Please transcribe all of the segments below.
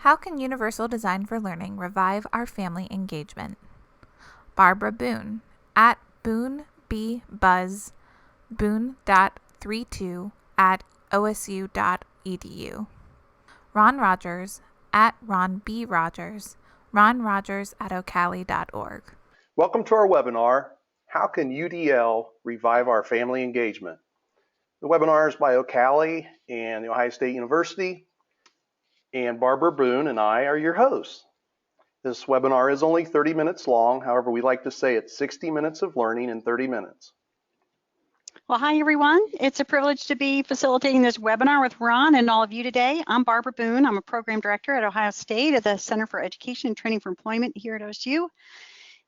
How can Universal Design for Learning revive our family engagement? Barbara Boone at BooneBBuzz, boone.32@osu.edu. Ron Rogers at RonBRogers, ronrogers@ocali.org. Welcome to our webinar, How Can UDL Revive Our Family Engagement? The webinar is by OCALI and the Ohio State University, and Barbara Boone and I are your hosts. This webinar is only 30 minutes long. However, we like to say it's 60 minutes of learning in 30 minutes. Well, hi, everyone. It's a privilege to be facilitating this webinar with Ron and all of you today. I'm Barbara Boone. I'm a program director at Ohio State at the Center for Education and Training for Employment here at OSU.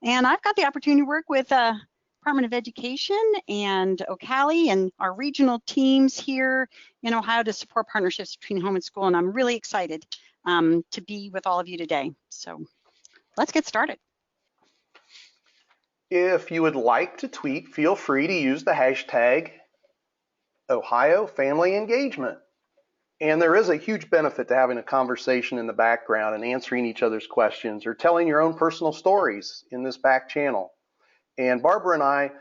And I've got the opportunity to work with Department of Education and OCALI and our regional teams here in Ohio to support partnerships between home and school. And I'm really excited to be with all of you today. So let's get started. If you would like to tweet, feel free to use the hashtag Ohio Family Engagement. And there is a huge benefit to having a conversation in the background and answering each other's questions or telling your own personal stories in this back channel. And Barbara and I,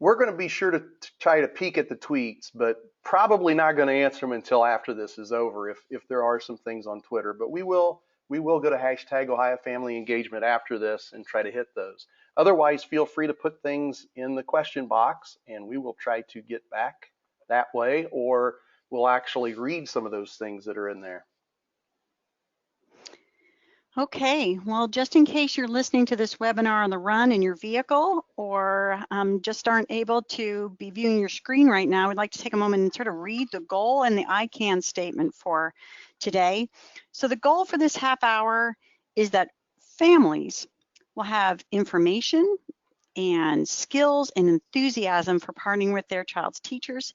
we're going to be sure to try to peek at the tweets, but probably not going to answer them until after this is over if there are some things on Twitter. But we will go to hashtag Ohio Family Engagement after this and try to hit those. Otherwise, feel free to put things in the question box and we will try to get back that way, or we'll actually read some of those things that are in there. Okay, well, just in case you're listening to this webinar on the run in your vehicle or just aren't able to be viewing your screen right now, I'd like to take a moment and sort of read the goal and the I can statement for today. So the goal for this half hour is that families will have information and skills and enthusiasm for partnering with their child's teachers,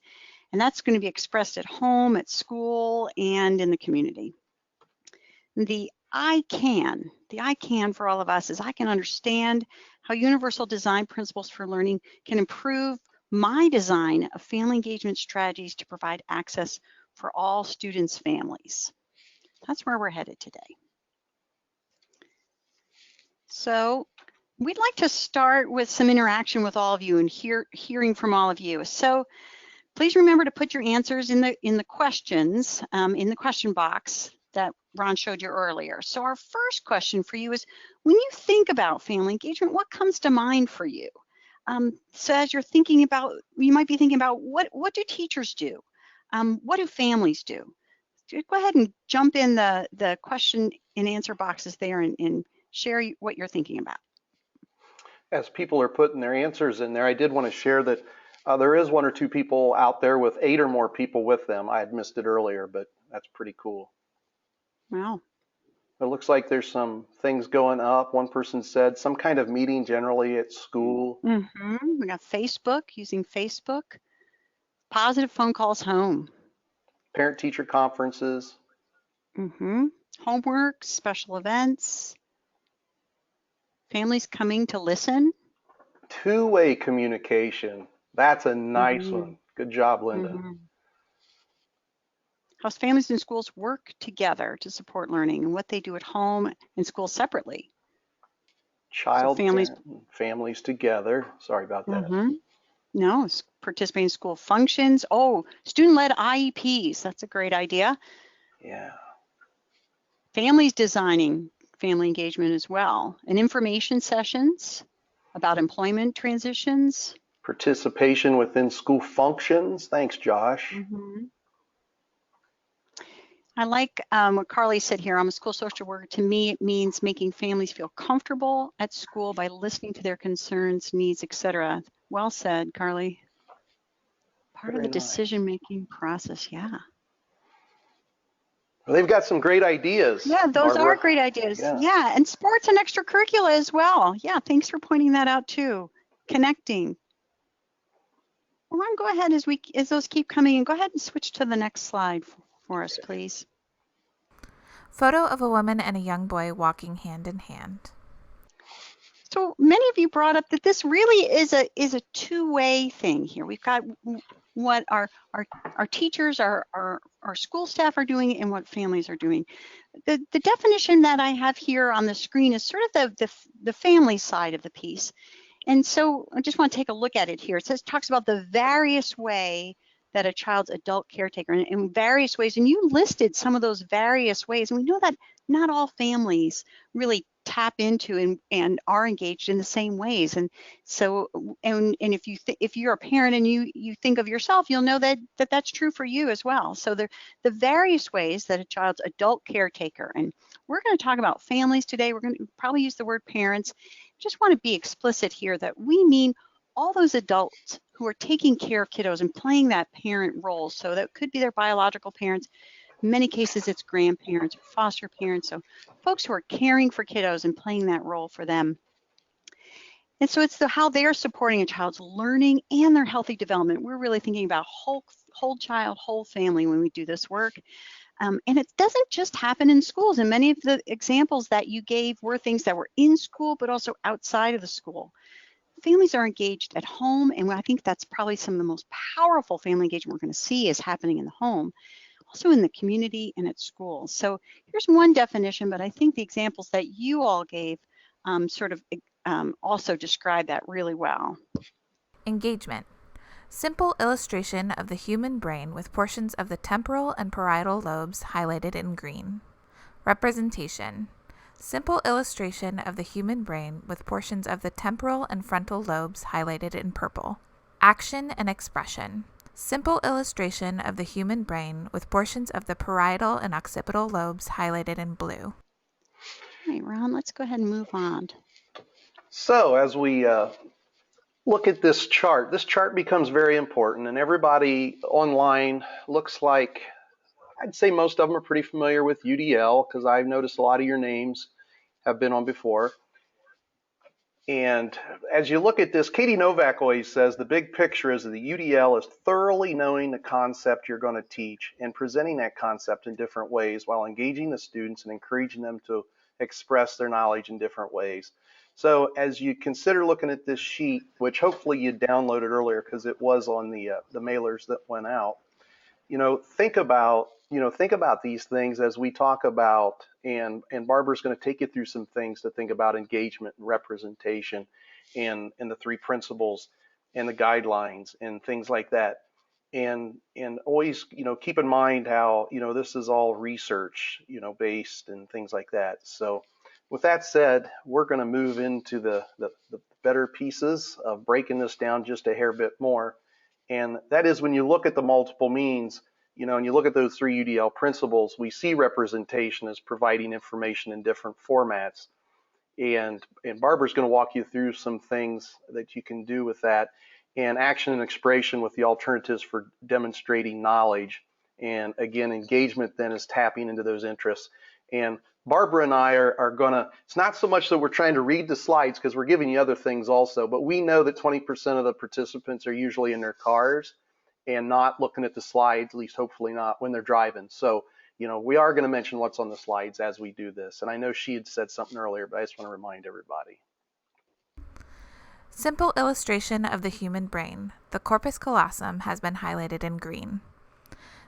and that's going to be expressed at home, at school, and in the community. The I can for all of us is I can understand how universal design principles for learning can improve my design of family engagement strategies to provide access for all students' families. That's where we're headed today. So we'd like to start with some interaction with all of you and hearing from all of you. So please remember to put your answers in the questions in the question box that Ron showed you earlier. So our first question for you is, when you think about family engagement, what comes to mind for you? So as you're thinking about, you might be thinking about what do teachers do? What do families do? Go ahead and jump in the question and answer boxes there and share what you're thinking about. As people are putting their answers in there, I did want to share that there is one or two people out there with 8 or more people with them. I had missed it earlier, but that's pretty cool. Wow. It looks like there's some things going up. One person said some kind of meeting generally at school. We got Facebook, using Facebook. Positive phone calls home. Parent-teacher conferences. Homework, special events. Families coming to listen. Two-way communication. That's a nice one. Good job, Linda. How families and schools work together to support learning and what they do at home and school separately. Families together. Sorry about that. No, participating in school functions. Oh, student-led IEPs. That's a great idea. Yeah. Families designing family engagement as well. And information sessions about employment transitions. Participation within school functions. Thanks, Josh. I like what Carly said here. I'm a school social worker. To me, it means making families feel comfortable at school by listening to their concerns, needs, etc. Well said, Carly. Part of the decision-making process, yeah. Well, they've got some great ideas. Yeah, those Barbara. are great ideas. Yeah, and sports and extracurricular as well. Yeah, thanks for pointing that out too. Connecting. Well, Ron, go ahead as those keep coming in. Go ahead and switch to the next slide for us, please. Photo of a woman and a young boy walking hand in hand. So many of you brought up that this really is a two-way thing here. We've got what our teachers, our school staff are doing, and what families are doing. The definition that I have here on the screen is sort of the family side of the piece. And so I just want to take a look at it here. It says, talks about the various way that a child's adult caretaker in various ways, and you listed some of those various ways, and we know that not all families really tap into and are engaged in the same ways. And so, and if you're a parent and you think of yourself, you'll know that's true for you as well. So the various ways that a child's adult caretaker, and we're going to talk about families today. We're going to probably use the word parents. Just want to be explicit here that we mean all those adults who are taking care of kiddos and playing that parent role. So that could be their biological parents. In many cases, it's grandparents or foster parents. So folks who are caring for kiddos and playing that role for them. And so it's how they're supporting a child's learning and their healthy development. We're really thinking about whole child, whole family when we do this work. And it doesn't just happen in schools. And many of the examples that you gave were things that were in school, but also outside of the school. Families are engaged at home, and I think that's probably some of the most powerful family engagement we're going to see is happening in the home, also in the community and at school. So here's one definition, but I think the examples that you all gave also describe that really well. Engagement. Simple illustration of the human brain with portions of the temporal and parietal lobes highlighted in green. Representation. Simple illustration of the human brain with portions of the temporal and frontal lobes highlighted in purple. Action and expression. Simple illustration of the human brain with portions of the parietal and occipital lobes highlighted in blue. All right, Ron, let's go ahead and move on. So as we look at this chart becomes very important, and everybody online looks like, I'd say most of them are pretty familiar with UDL, because I've noticed a lot of your names have been on before. And as you look at this, Katie Novak always says the big picture is that the UDL is thoroughly knowing the concept you're going to teach and presenting that concept in different ways while engaging the students and encouraging them to express their knowledge in different ways. So as you consider looking at this sheet, which hopefully you downloaded earlier because it was on the mailers that went out, think about these things as we talk about, and Barbara's going to take you through some things to think about engagement and representation and the three principles and the guidelines and things like that. And always, keep in mind how, this is all research, based and things like that. So with that said, we're going to move into the better pieces of breaking this down just a hair bit more. And that is when you look at the multiple means, and you look at those three UDL principles, we see representation as providing information in different formats. And Barbara's going to walk you through some things that you can do with that, and action and expression with the alternatives for demonstrating knowledge. And again, engagement then is tapping into those interests. And Barbara and I are going to, it's not so much that we're trying to read the slides because we're giving you other things also, but we know that 20% of the participants are usually in their cars and not looking at the slides, at least hopefully not when they're driving. So, we are going to mention what's on the slides as we do this. And I know she had said something earlier, but I just want to remind everybody. Simple illustration of the human brain. The corpus callosum has been highlighted in green.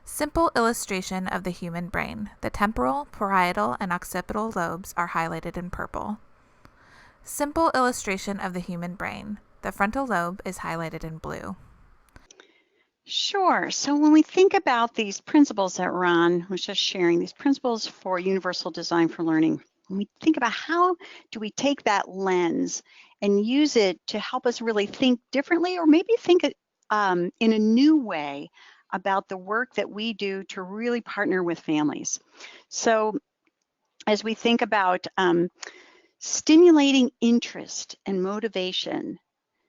Simple illustration of the human brain. The temporal, parietal, and occipital lobes are highlighted in purple. Simple illustration of the human brain. The frontal lobe is highlighted in blue. Sure. So when we think about these principles that Ron was just sharing, these principles for universal design for learning, when we think about how do we take that lens and use it to help us really think differently, or maybe think in a new way about the work that we do to really partner with families. So as we think about stimulating interest and motivation,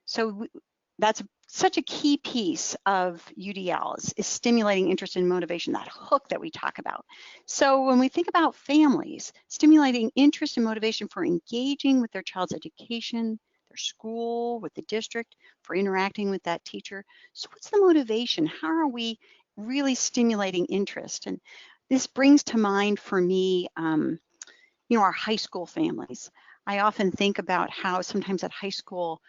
so that's such a key piece of UDL is stimulating interest and motivation, that hook that we talk about. So when we think about families, stimulating interest and motivation for engaging with their child's education, their school, with the district, for interacting with that teacher. So what's the motivation? How are we really stimulating interest? And this brings to mind for me, our high school families. I often think about how sometimes at high school,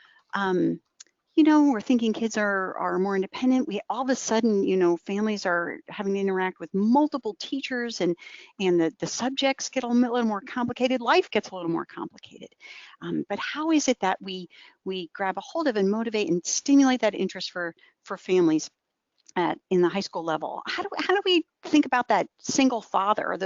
we're thinking kids are more independent. We all of a sudden, families are having to interact with multiple teachers, and the subjects get a little more complicated. Life gets a little more complicated. But how is it that we grab a hold of and motivate and stimulate that interest for families in the high school level? How do we think about that single father, or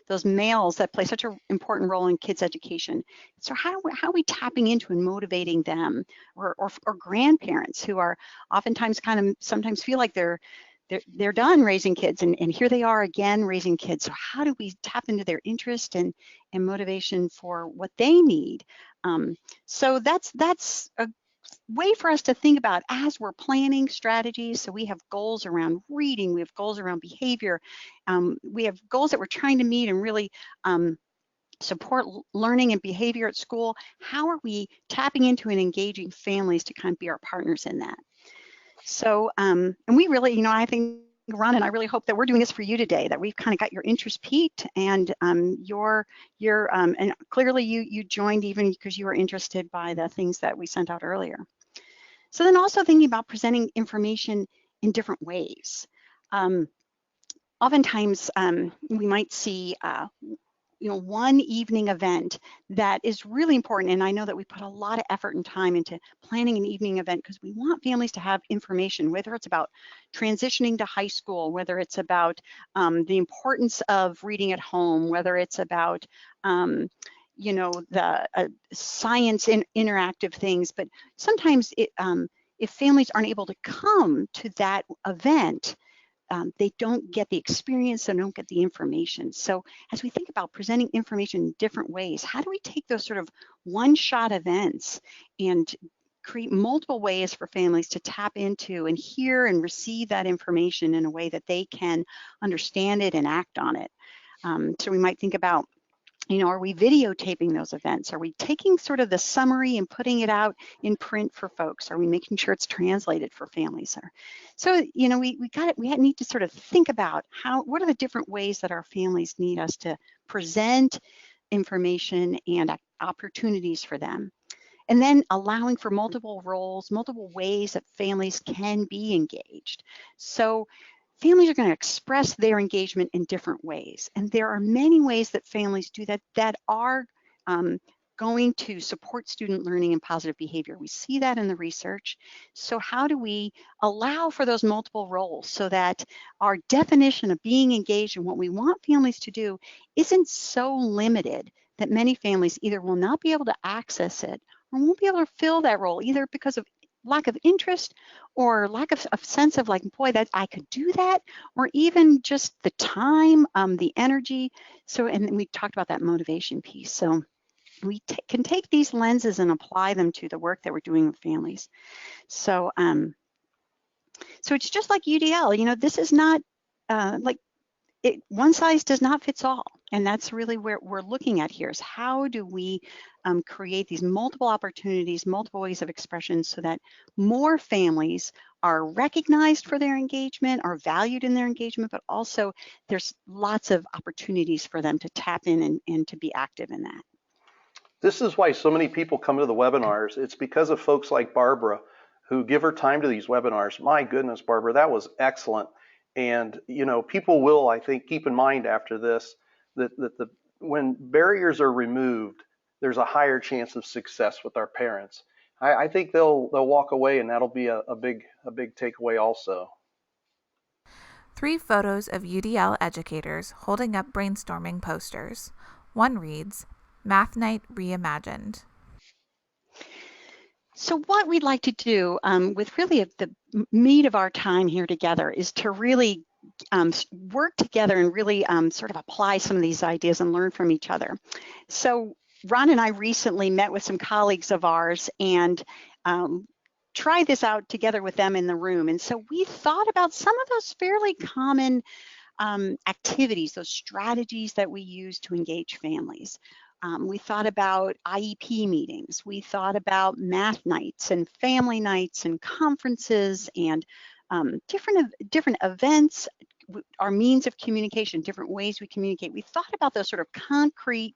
those males that play such an important role in kids' education? So how are we tapping into and motivating them, or grandparents who are oftentimes sometimes feel like they're done raising kids, and here they are again raising kids. So how do we tap into their interest and motivation for what they need? So that's a way for us to think about as we're planning strategies. So we have goals around reading, we have goals around behavior, we have goals that we're trying to meet and really support learning and behavior at school. How are we tapping into and engaging families to kind of be our partners in that? So, and we really, I think, Ron and I really hope that we're doing this for you today, that we've kind of got your interest piqued, and and clearly you joined even because you were interested by the things that we sent out earlier. So then also thinking about presenting information in different ways. Oftentimes we might see one evening event that is really important, and I know that we put a lot of effort and time into planning an evening event because we want families to have information, whether it's about transitioning to high school, whether it's about the importance of reading at home, whether it's about the science and interactive things. But sometimes if families aren't able to come to that event, they don't get the experience, they don't get the information. So as we think about presenting information in different ways, how do we take those sort of one-shot events and create multiple ways for families to tap into and hear and receive that information in a way that they can understand it and act on it? So we might think about, are we videotaping those events? Are we taking sort of the summary and putting it out in print for folks? Are we making sure it's translated for families? So, we need to sort of think about what are the different ways that our families need us to present information and opportunities for them. And then allowing for multiple roles, multiple ways that families can be engaged. So families are going to express their engagement in different ways. And there are many ways that families do that are going to support student learning and positive behavior. We see that in the research. So how do we allow for those multiple roles so that our definition of being engaged and what we want families to do isn't so limited that many families either will not be able to access it or won't be able to fill that role, either because of lack of interest or lack of sense of like, boy, that I could do that, or even just the time, the energy. So, and we talked about that motivation piece. So we can take these lenses and apply them to the work that we're doing with families. So, so it's just like UDL, this is not one size does not fit all. And that's really where we're looking at here, is how do we create these multiple opportunities, multiple ways of expression, so that more families are recognized for their engagement, are valued in their engagement, but also there's lots of opportunities for them to tap in and to be active in that. This is why so many people come to the webinars. It's because of folks like Barbara who give her time to these webinars. My goodness, Barbara, that was excellent. And, people will, I think, keep in mind after this that when barriers are removed, there's a higher chance of success with our parents. I think they'll walk away, and that'll be a big takeaway also. 3 photos of UDL educators holding up brainstorming posters. One reads, Math Night Reimagined. So what we'd like to do with really the meat of our time here together is to really work together and really sort of apply some of these ideas and learn from each other. So Ron and I recently met with some colleagues of ours and tried this out together with them in the room. And so we thought about some of those fairly common activities, those strategies that we use to engage families. We thought about IEP meetings. We thought about math nights and family nights and conferences and different events, our means of communication, different ways we communicate. We thought about those sort of concrete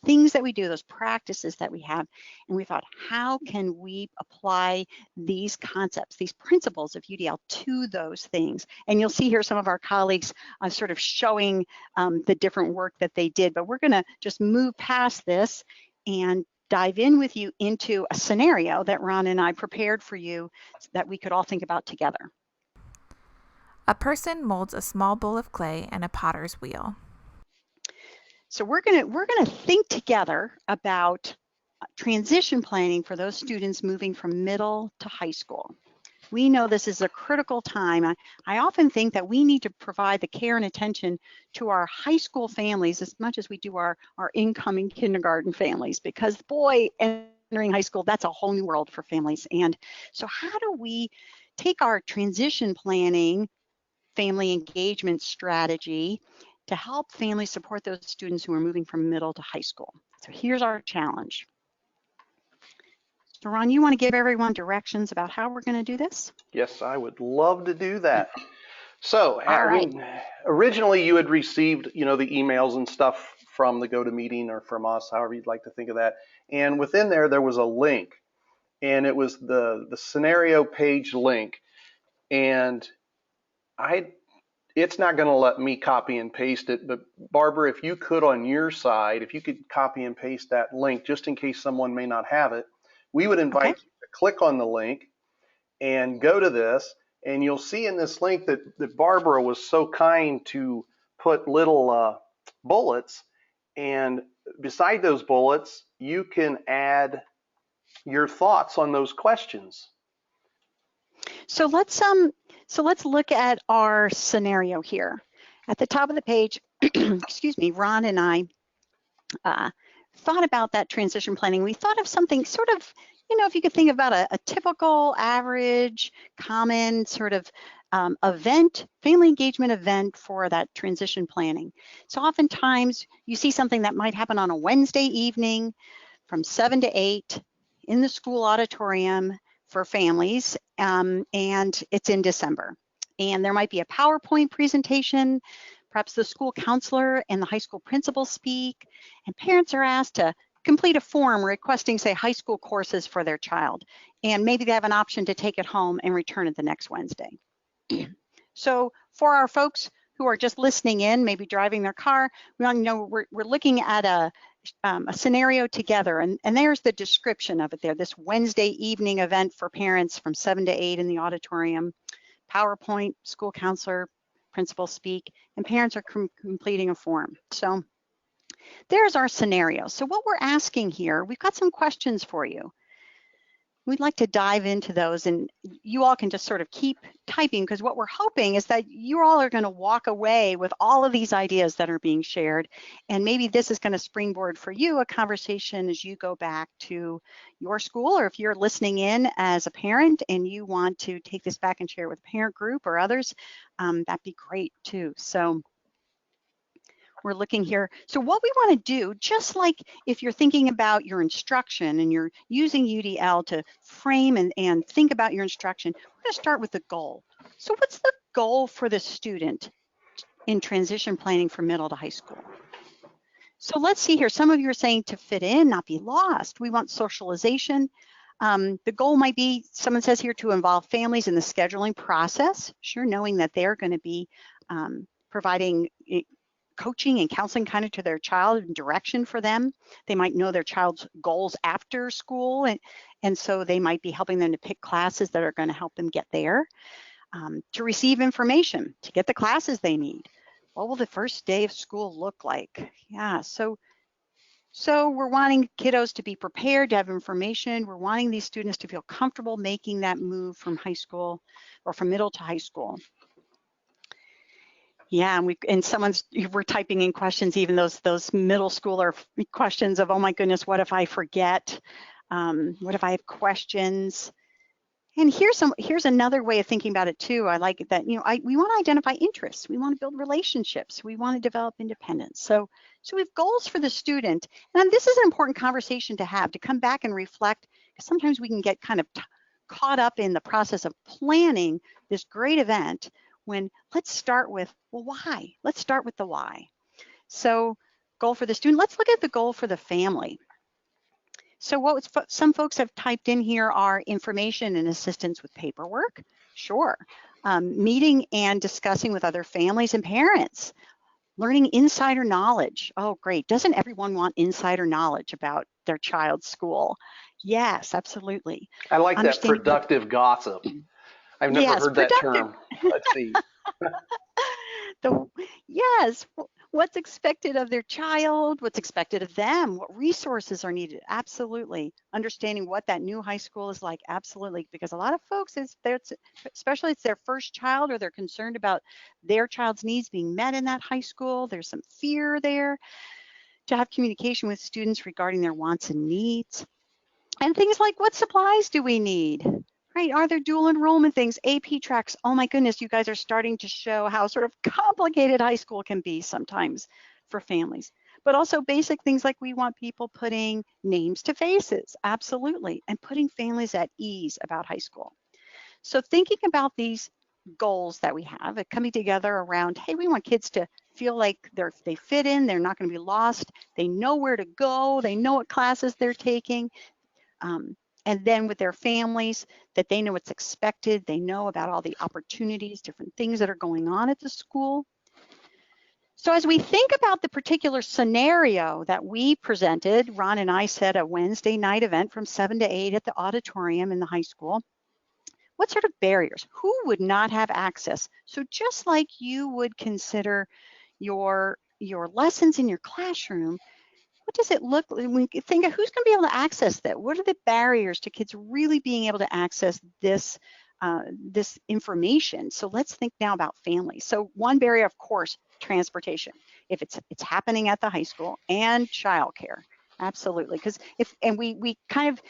things that we do, those practices that we have. And we thought, how can we apply these concepts, these principles of UDL to those things? And you'll see here some of our colleagues sort of showing the different work that they did, but we're gonna just move past this and dive in with you into a scenario that Ron and I prepared for you that we could all think about together. A person molds a small bowl of clay and a potter's wheel. So we're gonna think together about transition planning for those students moving from middle to high school. We know this is a critical time. I often think that we need to provide the care and attention to our high school families as much as we do our incoming kindergarten families, because boy, entering high school, that's a whole new world for families. And so how do we take our transition planning, family engagement strategy to help families support those students who are moving from middle to high school? So here's our challenge. So Ron, you want to give everyone directions about how we're going to do this? Yes, I would love to do that. So, All right. originally you had received, the emails and stuff from the GoToMeeting or from us, however you'd like to think of that. And within there was a link, and it was the scenario page link. And it's not going to let me copy and paste it, but Barbara, if you could on your side, if you could copy and paste that link just in case someone may not have it, we would invite you to click on the link and go to this, and you'll see in this link that Barbara was so kind to put little bullets, and beside those bullets, you can add your thoughts on those questions. So let's look at our scenario here. At the top of the page, excuse me, Ron and I thought about that transition planning. We thought of something sort of, if you could think about a typical, average, common sort of event, family engagement event for that transition planning. So oftentimes you see something that might happen on a Wednesday evening from 7 to 8 in the school auditorium for families, and it's in December. And there might be a PowerPoint presentation, perhaps the school counselor and the high school principal speak, and parents are asked to complete a form requesting, say, high school courses for their child. And maybe they have an option to take it home and return it the next Wednesday. So for our folks who are just listening in, maybe driving their car, we want to know we're looking at a scenario together, and there's the description of it there, this Wednesday evening event for parents from 7 to 8 in the auditorium, PowerPoint, school counselor, principal speak, and parents are completing a form. So there's our scenario. So what we're asking here, we've got some questions for you. We'd like to dive into those, and you all can just sort of keep typing, because what we're hoping is that you all are going to walk away with all of these ideas that are being shared, and maybe this is going to springboard for you a conversation as you go back to your school, or if you're listening in as a parent and you want to take this back and share it with a parent group or others, that'd be great too. So we're looking here. So what we want to do, just like if you're thinking about your instruction and you're using UDL to frame and think about your instruction, we're going to start with the goal. So what's the goal for the student in transition planning from middle to high school? So let's see here. Some of you are saying to fit in, not be lost. We want socialization. The goal might be, someone says here, to involve families in the scheduling process. Sure, knowing that they're going to be providing coaching and counseling kind of to their child and direction for them. They might know their child's goals after school, and so they might be helping them to pick classes that are going to help them get there. To receive information, to get the classes they need. What will the first day of school look like? Yeah, so we're wanting kiddos to be prepared, to have information. We're wanting these students to feel comfortable making that move from high school or from middle to high school. Yeah, and we're typing in questions, even those middle schooler questions of, oh my goodness, what if I forget? What if I have questions? And here's another way of thinking about it too. I like that, we want to identify interests. We want to build relationships. We want to develop independence. So we have goals for the student. And this is an important conversation to have, to come back and reflect, because sometimes we can get kind of caught up in the process of planning this great event, when let's start with, well, why? Let's start with the why. So goal for the student. Let's look at the goal for the family. So what some folks have typed in here are information and assistance with paperwork. Sure. Meeting and discussing with other families and parents. Learning insider knowledge. Oh, great. Doesn't everyone want insider knowledge about their child's school? Yes, absolutely. I like that productive gossip. I've never heard that term. Let's see. Yes, what's expected of their child, what's expected of them, what resources are needed. Absolutely. Understanding what that new high school is like. Absolutely. Because a lot of folks, especially it's their first child, or they're concerned about their child's needs being met in that high school. There's some fear there. To have communication with students regarding their wants and needs. And things like, what supplies do we need? Right, are there dual enrollment things, AP tracks? Oh my goodness, you guys are starting to show how sort of complicated high school can be sometimes for families. But also basic things like we want people putting names to faces, absolutely, and putting families at ease about high school. So thinking about these goals that we have, coming together around, hey, we want kids to feel like they fit in, they're not going to be lost, they know where to go, they know what classes they're taking. And then with their families, that they know what's expected, they know about all the opportunities, different things that are going on at the school. So as we think about the particular scenario that we presented, Ron and I set a Wednesday night event from 7 to 8 at the auditorium in the high school. What sort of barriers? Who would not have access? So just like you would consider your lessons in your classroom, what does it look like when you think of who's going to be able to access that? What are the barriers to kids really being able to access this this information? So let's think now about families. So one barrier, of course, transportation. If it's happening at the high school, and childcare, absolutely. Because we kind of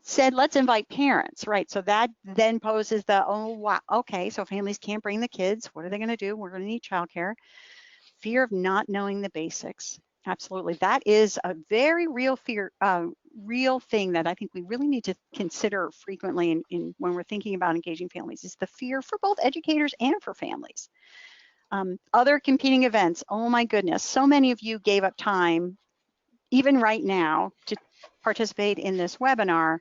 said let's invite parents, right? So that then poses the, oh wow, okay, so families can't bring the kids. What are they going to do? We're going to need childcare. Fear of not knowing the basics. Absolutely. That is a very real fear, real thing that I think we really need to consider frequently when we're thinking about engaging families, is the fear for both educators and for families. Other competing events. Oh my goodness. So many of you gave up time, even right now, to participate in this webinar,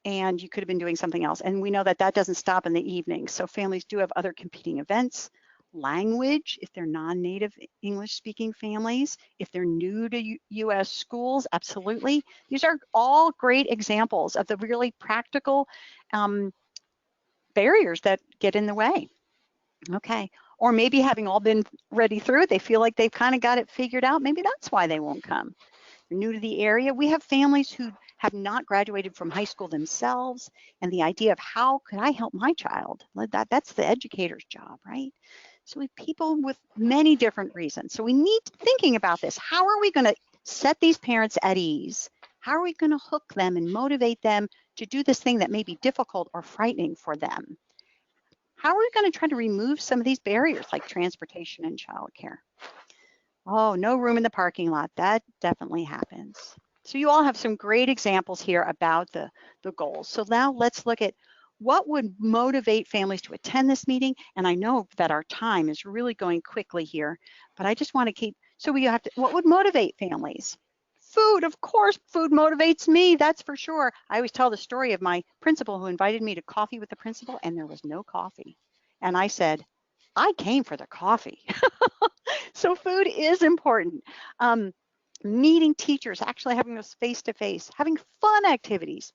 and you could have been doing something else. And we know that that doesn't stop in the evening. So families do have other competing events. Language, if they're non-native English-speaking families, if they're new to U.S. schools, absolutely. These are all great examples of the really practical barriers that get in the way. Okay, or maybe having all been ready through it, they feel like they've kind of got it figured out. Maybe that's why they won't come. They're new to the area. We have families who have not graduated from high school themselves, and the idea of how could I help my child? That's the educator's job, right? So we have people with many different reasons. So we need thinking about this. How are we going to set these parents at ease? How are we going to hook them and motivate them to do this thing that may be difficult or frightening for them? How are we going to try to remove some of these barriers like transportation and childcare? Oh, no room in the parking lot. That definitely happens. So you all have some great examples here about the goals. So now let's look at what would motivate families to attend this meeting. And I know that our time is really going quickly here, but I just want to keep, so we have to, what would motivate families? Food, of course, food motivates me, that's for sure. I always tell the story of my principal who invited me to coffee with the principal, and there was no coffee. And I said, I came for the coffee. So food is important. Meeting teachers, actually having those face-to-face, having fun activities.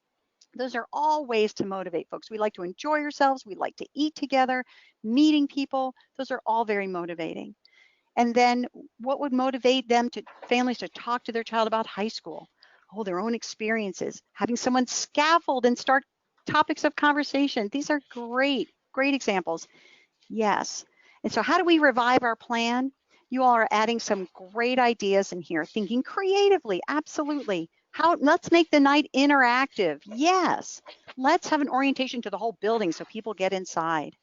Those are all ways to motivate folks. We like to enjoy ourselves. We like to eat together, meeting people. Those are all very motivating. And then what would motivate them to families to talk to their child about high school? Oh, their own experiences, having someone scaffold and start topics of conversation. These are great, great examples. Yes. And so how do we revive our plan? You all are adding some great ideas in here, thinking creatively, absolutely. Let's make the night interactive. Yes. Let's have an orientation to the whole building so people get inside.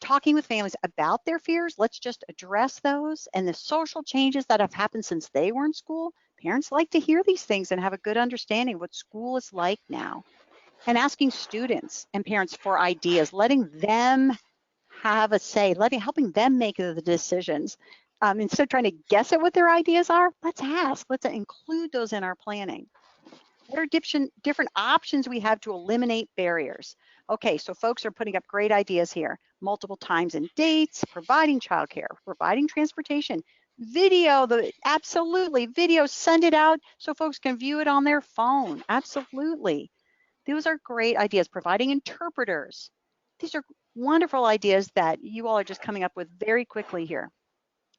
Talking with families about their fears, let's just address those and the social changes that have happened since they were in school. Parents like to hear these things and have a good understanding of what school is like now. And asking students and parents for ideas, letting them have a say, helping them make the decisions. instead of trying to guess at what their ideas are, let's ask, let's include those in our planning. What are different options we have to eliminate barriers? Okay, so folks are putting up great ideas here. Multiple times and dates, providing childcare, providing transportation, video, absolutely, video, send it out so folks can view it on their phone, absolutely. Those are great ideas, providing interpreters. These are wonderful ideas that you all are just coming up with very quickly here.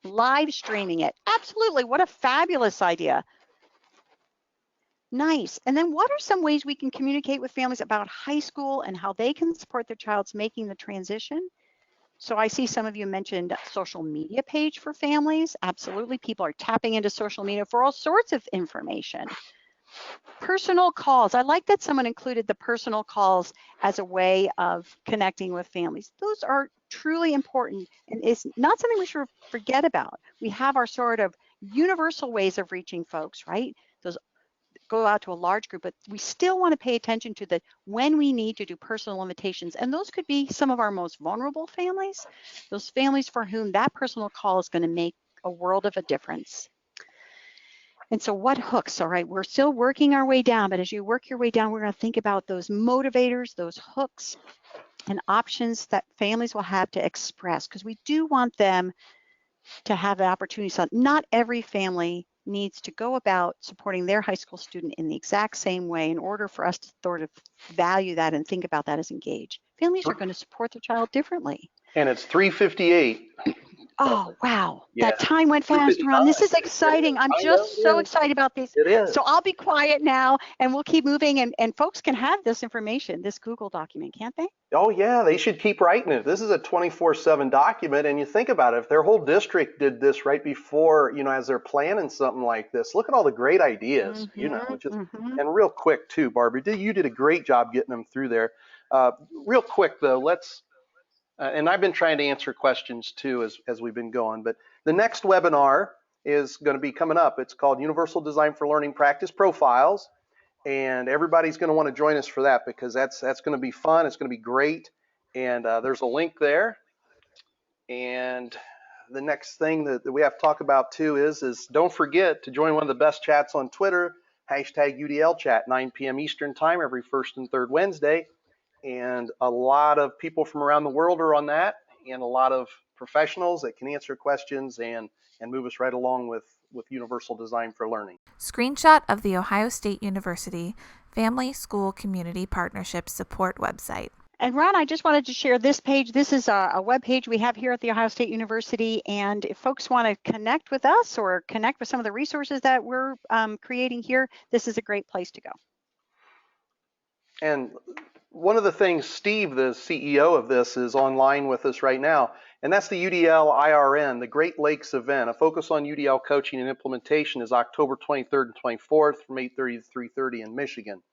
Live streaming it, absolutely, what a fabulous idea. Nice. And then what are some ways we can communicate with families about high school and how they can support their child's making the transition? So I see some of you mentioned social media page for families. Absolutely. People are tapping into social media for all sorts of information. Personal calls. I like that someone included the personal calls as a way of connecting with families. Those are truly important, and it's not something we should forget about. We have our sort of universal ways of reaching folks, right? Those go out to a large group, but we still want to pay attention to when we need to do personal invitations. And those could be some of our most vulnerable families, those families for whom that personal call is going to make a world of a difference. And so what hooks? All right, we're still working our way down, but as you work your way down, we're going to think about those motivators, those hooks and options that families will have to express, because we do want them to have the opportunity. So not every family needs to go about supporting their high school student in the exact same way in order for us to sort of value that and think about that as engaged. Families are going to support their child differently. And it's 3:58. Oh, wow. Yeah. That time went fast, Ron. This is exciting. I'm just so excited about this. It is. So I'll be quiet now and we'll keep moving, and folks can have this information, this Google document, can't they? Oh, yeah, they should keep writing it. This is a 24/7 document, and you think about it, if their whole district did this right before, as they're planning something like this, look at all the great ideas, and real quick too, Barbara, you did a great job getting them through there. Real quick though, let's, and I've been trying to answer questions too as we've been going, but the next webinar is going to be coming up. It's called Universal Design for Learning Practice Profiles. And everybody's going to want to join us for that, because that's going to be fun. It's going to be great. And there's a link there. And the next thing that we have to talk about too is don't forget to join one of the best chats on Twitter, #UDL chat, 9 p.m. Eastern time every first and third Wednesday. And a lot of people from around the world are on that, and a lot of professionals that can answer questions and move us right along with Universal Design for Learning. Screenshot of the Ohio State University Family School Community Partnership Support website. And Ron, I just wanted to share this page. This is a web page we have here at The Ohio State University. And if folks want to connect with us or connect with some of the resources that we're creating here, this is a great place to go. And one of the things, Steve, the CEO of this, is online with us right now, and that's the UDL IRN, the Great Lakes event. A focus on UDL coaching and implementation is October 23rd and 24th from 8:30 to 3:30 in Michigan.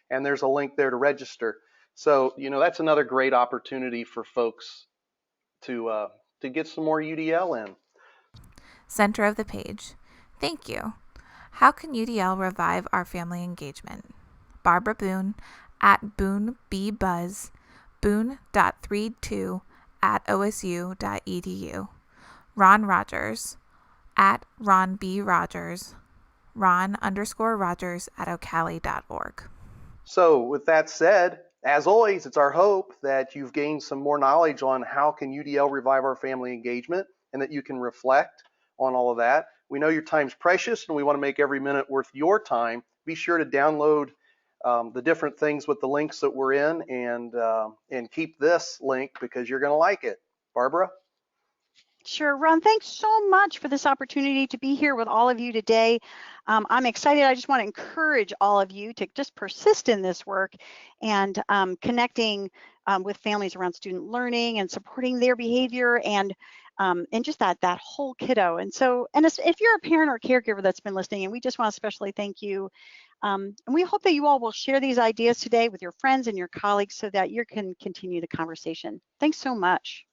And there's a link there to register. So, that's another great opportunity for folks to get some more UDL in. Center of the page. Thank you. How can UDL revive our family engagement? Barbara Boone at BooneBBuzz, boone.32@osu.edu. Ron Rogers at RonBRogers, Ron_Rogers@OCALI.org. So with that said, as always, it's our hope that you've gained some more knowledge on how can UDL revive our family engagement, and that you can reflect on all of that. We know your time's precious, and we want to make every minute worth your time. Be sure to download the different things with the links that we're in, and keep this link because you're going to like it. Barbara? Sure, Ron, thanks so much for this opportunity to be here with all of you today. I'm excited. I just want to encourage all of you to just persist in this work and connecting with families around student learning and supporting their behavior and just that whole kiddo. And if you're a parent or caregiver that's been listening, and we just want to especially thank you. And we hope that you all will share these ideas today with your friends and your colleagues so that you can continue the conversation. Thanks so much.